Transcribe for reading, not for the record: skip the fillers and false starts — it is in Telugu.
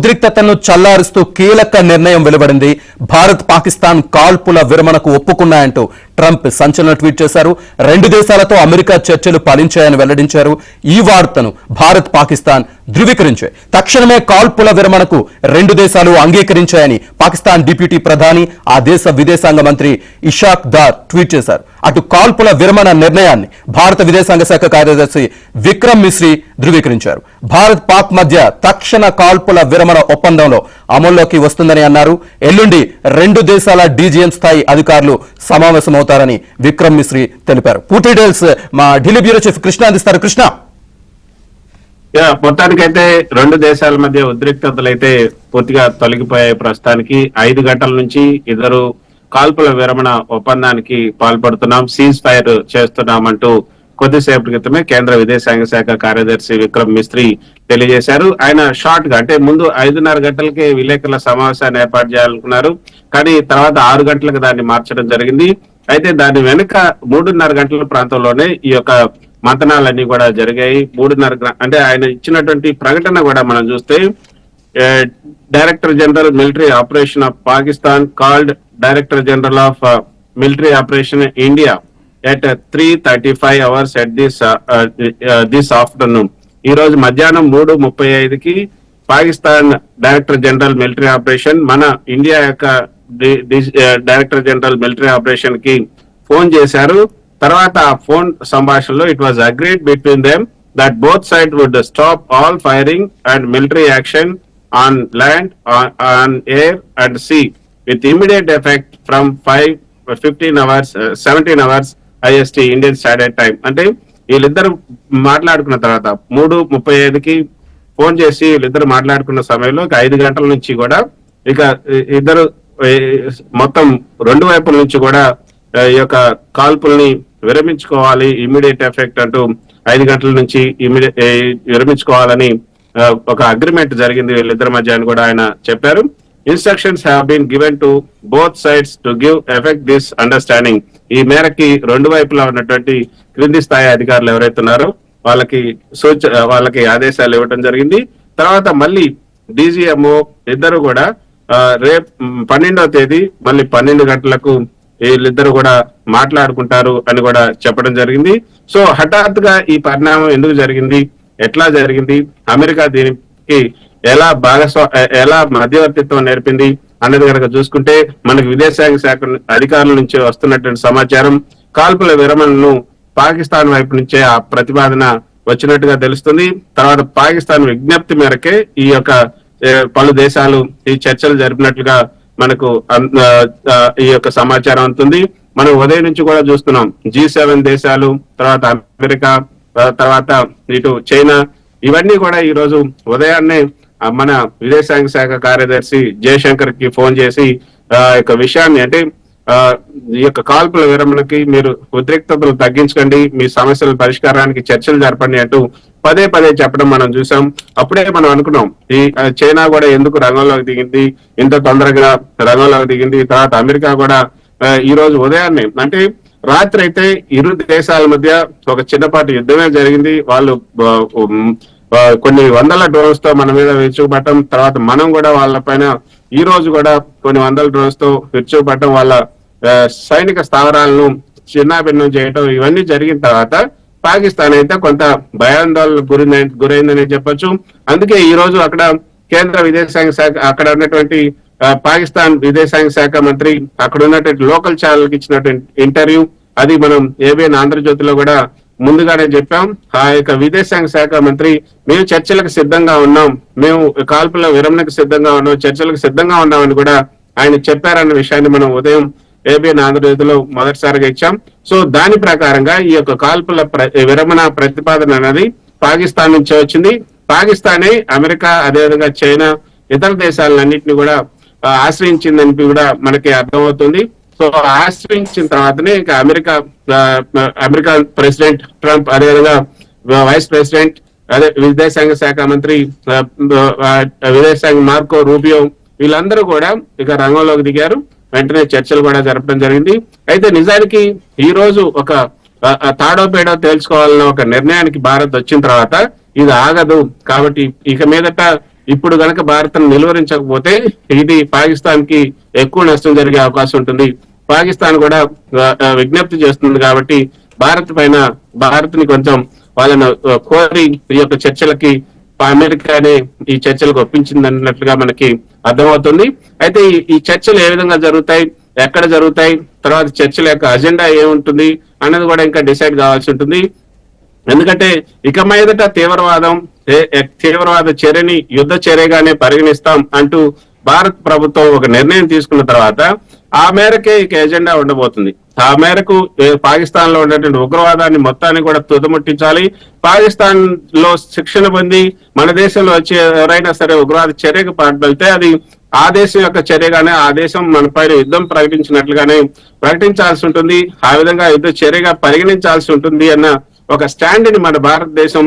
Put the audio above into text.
ఉద్రిక్తతను చల్లారుస్తూ కీలక నిర్ణయం వెలువడింది. భారత్ పాకిస్తాన్ కాల్పుల విరమణకు ఒప్పుకున్నాయంటూ ట్రంప్ సంచలన ట్వీట్ చేశారు. రెండు దేశాలతో అమెరికా చర్చలు ఫలించాయని వెల్లడించారు. ఈ వార్తను భారత్ పాకిస్తాన్ ధృవీకరించాయి. తక్షణమే కాల్పుల విరమణకు రెండు దేశాలు అంగీకరించాయని పాకిస్తాన్ డిప్యూటీ ప్రధాని, ఆ దేశ విదేశాంగ మంత్రి ఇషాక్ దార్ ట్వీట్ చేశారు. అటు కాల్పుల విరమణ నిర్ణయాన్ని భారత విదేశాంగ శాఖ కార్యదర్శి విక్రమ్ మిశ్రీ ధృవీకరించారు. భారత్ పాక్ మధ్య తక్షణ కాల్పుల విరమణ ఒప్పందంలో అమల్లోకి వస్తుందని అన్నారు. ఎల్లుండి రెండు దేశాల డీజీఎం స్థాయి అధికారులు సమావేశమవుతారని విక్రమ్ మిశ్రీ తెలిపారు. పూర్తి డీటెయిల్స్ మా ఢిల్లీ బ్యూరో చీఫ్ కృష్ణ అందిస్తారు. కృష్ణ, మొత్తానికైతే రెండు దేశాల మధ్య ఉద్రిక్తతలు అయితే పూర్తిగా తొలగిపోయాయి. ప్రస్తుతానికి 5 గంటల నుంచి ఇద్దరు కాల్పుల విరమణ ఒప్పందానికి పాల్పడుతున్నాం, సీజ్ ఫైర్ చేస్తున్నామంటూ కొద్దిసేపటి క్రితమే కేంద్ర విదేశాంగ శాఖ కార్యదర్శి విక్రమ్ మిశ్రీ తెలియజేశారు. ఆయన షార్ట్ గా అంటే ముందు 5:30 గంటలకే విలేకరుల సమావేశాన్ని ఏర్పాటు చేయాలనుకున్నారు, కానీ తర్వాత 6 గంటలకు దాన్ని మార్చడం జరిగింది. అయితే దాని వెనుక 3:30 గంటల ప్రాంతంలోనే ఈ యొక్క మంతనాలన్నీ కూడా జరిగాయి. 3:30 అంటే ఆయన ఇచ్చినటువంటి ప్రకటన కూడా మనం చూస్తే, director general military operation of Pakistan called director general of military operation India at 3:35 hours at this afternoon. ఈ రోజు మధ్యాహ్నం 3:35కి Pakistan director general military operation మన ఇండియా యొక్క డైరెక్టర్ జనరల్ మిలిటరీ ఆపరేషన్ కి ఫోన్ చేశారు. తర్వాత ఆ ఫోన్ సంభాషణలో it was agreed between them that both side would stop all firing and military action on land, on air and sea with immediate effect from 17 hours IST Indian standard time. అంటే వీళ్ళిద్దరు మాట్లాడుకున్న తర్వాత 3:35కి ఫోన్ చేసి వీళ్ళిద్దరు మాట్లాడుకున్న సమయంలో 5 గంటల నుంచి కూడా ఇక ఇద్దరు మొత్తం రెండు వైపుల నుంచి కూడా ఈ యొక్క కాల్పుల్ని విరమించుకోవాలి, ఇమీడియట్ ఎఫెక్ట్ అంటూ 5 గంటల నుంచి విరమించుకోవాలని ఒక అగ్రిమెంట్ జరిగింది వీళ్ళిద్దరి మధ్య అని కూడా ఆయన చెప్పారు. Instructions have been given to both sides to give effect this understanding. ఈ మేరకి రెండు వైపులా ఉన్నటువంటి క్రింది స్థాయి అధికారులు ఎవరైతే ఉన్నారో వాళ్ళకి ఆదేశాలు ఇవ్వడం జరిగింది. తర్వాత మళ్ళీ డీజీఎంఓ ఇద్దరు కూడా రేపు 12వ తేదీ మళ్ళీ 12 గంటలకు వీళ్ళిద్దరు కూడా మాట్లాడుకుంటారు అని కూడా చెప్పడం జరిగింది. సో హఠాత్తుగా ఈ పరిణామం ఎందుకు జరిగింది, ఎట్లా జరిగింది, అమెరికా దీనికి ఎలా మధ్యవర్తిత్వం నేర్పింది అన్నది కనుక చూసుకుంటే, మనకు విదేశాంగ శాఖ అధికారుల నుంచి వస్తున్నటువంటి సమాచారం కాల్పుల విరమణను పాకిస్తాన్ వైపు నుంచే ఆ ప్రతిపాదన వచ్చినట్టుగా తెలుస్తుంది. తర్వాత పాకిస్తాన్ విజ్ఞప్తి మేరకే ఈ యొక్క పలు దేశాలు ఈ చర్చలు జరిపినట్లుగా మనకు ఈ యొక్క సమాచారం ఉంటుంది. మనం ఉదయం నుంచి కూడా చూస్తున్నాం, G7 దేశాలు, తర్వాత అమెరికా, తర్వాత ఇటు చైనా, ఇవన్నీ కూడా ఈ రోజు ఉదయాన్నే మన విదేశాంగ శాఖ కార్యదర్శి జయశంకర్ కి ఫోన్ చేసి యొక్క విషయాన్ని, అంటే ఈ యొక్క కాల్పుల విరమణకి మీరు ఉద్రిక్తతలు తగ్గించకండి, మీ సమస్యల పరిష్కారానికి చర్చలు జరపండి అంటూ పదే చెప్పడం మనం చూసాం. అప్పుడే మనం అనుకున్నాం ఈ చైనా కూడా ఎందుకు రంగంలోకి దిగింది, ఇంత తొందరగా రంగంలోకి దిగింది. తర్వాత అమెరికా కూడా ఈ రోజు ఉదయాన్నే, అంటే రాత్రి అయితే ఇరు దేశాల మధ్య ఒక చిన్నపాటి యుద్ధమే జరిగింది. వాళ్ళు కొన్ని వందల డ్రోన్స్ తో మన మీద విరుచుకుపడటం, తర్వాత మనం కూడా వాళ్ళ పైన ఈ రోజు కూడా కొన్ని వందల డ్రోన్స్ తో విరుచుకుపడటం, వాళ్ళ సైనిక స్థావరాలను చిన్నాభిన్నం చేయటం, ఇవన్నీ జరిగిన తర్వాత పాకిస్తాన్ అయితే కొంత భయాందోళనకు గురైందని చెప్పొచ్చు. అందుకే ఈ రోజు అక్కడ కేంద్ర విదేశాంగ శాఖ, అక్కడ ఉన్నటువంటి పాకిస్తాన్ విదేశాంగ శాఖ మంత్రి అక్కడ ఉన్నటువంటి లోకల్ ఛానల్ కి ఇచ్చినటువంటి ఇంటర్వ్యూ, అది మనం ABN ఆంధ్రజ్యోతిలో కూడా ముందుగానే చెప్పాం. ఆ యొక్క విదేశాంగ శాఖ మంత్రి, మేము చర్చలకు సిద్ధంగా ఉన్నాం, మేము కాల్పుల విరమణకు సిద్ధంగా ఉన్నాం, చర్చలకు సిద్ధంగా ఉన్నామని కూడా ఆయన చెప్పారన్న విషయాన్ని మనం ఉదయం ABN ఆంధ్రజ్యోతిలో మొదటిసారిగా ఇచ్చాం. సో దాని ప్రకారంగా ఈ యొక్క కాల్పుల విరమణ ప్రతిపాదన అనేది పాకిస్తాన్ నుంచే వచ్చింది. పాకిస్తానే అమెరికా, అదేవిధంగా చైనా, ఇతర దేశాలన్నింటినీ కూడా ఆశ్రయించిందని కూడా మనకి అర్థమవుతుంది. సో ఆశ్రయించిన తర్వాతనే ఇక అమెరికా ప్రెసిడెంట్ ట్రంప్, అదేవిధంగా వైస్ ప్రెసిడెంట్, అదే విదేశాంగ శాఖ మంత్రి విదేశాంగ మార్కో రూబియో, వీళ్ళందరూ కూడా ఇక రంగంలోకి దిగారు. వెంటనే చర్చలు కూడా జరపడం జరిగింది. అయితే నిజానికి ఈ రోజు ఒక తాడో పేడో తేల్చుకోవాలన్న ఒక నిర్ణయానికి భారత్ వచ్చిన తర్వాత ఇది ఆగదు, కాబట్టి ఇక మీదట ఇప్పుడు గనక భారత్ నిలువరించకపోతే ఇది పాకిస్తాన్ కి ఎక్కువ నష్టం జరిగే అవకాశం ఉంటుంది. పాకిస్తాన్ కూడా విజ్ఞప్తి చేస్తుంది కాబట్టి భారత్ ని కొంచెం వాళ్ళని కోరి ఈ యొక్క చర్చలకి అమెరికానే ఈ చర్చలకు ఒప్పించింది అన్నట్లుగా మనకి అర్థమవుతుంది. అయితే ఈ చర్చలు ఏ విధంగా జరుగుతాయి, ఎక్కడ జరుగుతాయి, తర్వాత చర్చల యొక్క అజెండా ఏముంటుంది అన్నది కూడా ఇంకా డిసైడ్ కావాల్సి ఉంటుంది. ఎందుకంటే ఇక మీదట తీవ్రవాద చర్యని యుద్ధ చర్యగానే పరిగణిస్తాం అంటూ భారత్ ప్రభుత్వం ఒక నిర్ణయం తీసుకున్న తర్వాత ఆ మేరకే ఇక ఎజెండా ఉండబోతుంది. ఆ మేరకు పాకిస్తాన్ లో ఉన్నటువంటి ఉగ్రవాదాన్ని మొత్తాన్ని కూడా తుదముట్టించాలి. పాకిస్తాన్ లో శిక్షణ పొంది మన దేశంలో వచ్చి ఎవరైనా సరే ఉగ్రవాద చర్యకు పాల్పడితే అది ఆ దేశం యొక్క చర్యగానే, ఆ దేశం మన పైన యుద్ధం ప్రకటించినట్లుగానే ప్రకటించాల్సి ఉంటుంది. ఆ విధంగా యుద్ధ చర్యగా పరిగణించాల్సి ఉంటుంది అన్న ఒక స్టాండ్ ని మన భారతదేశం